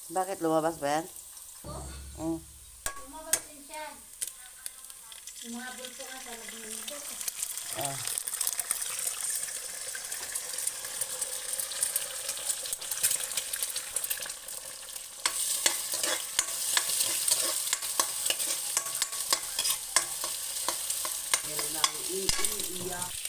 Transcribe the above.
Bakit lumabas ba yan? Mm. Lumabas din siya. Yung mga bulto nga sa loob ng ito. Ah. Meron na ang iiyak.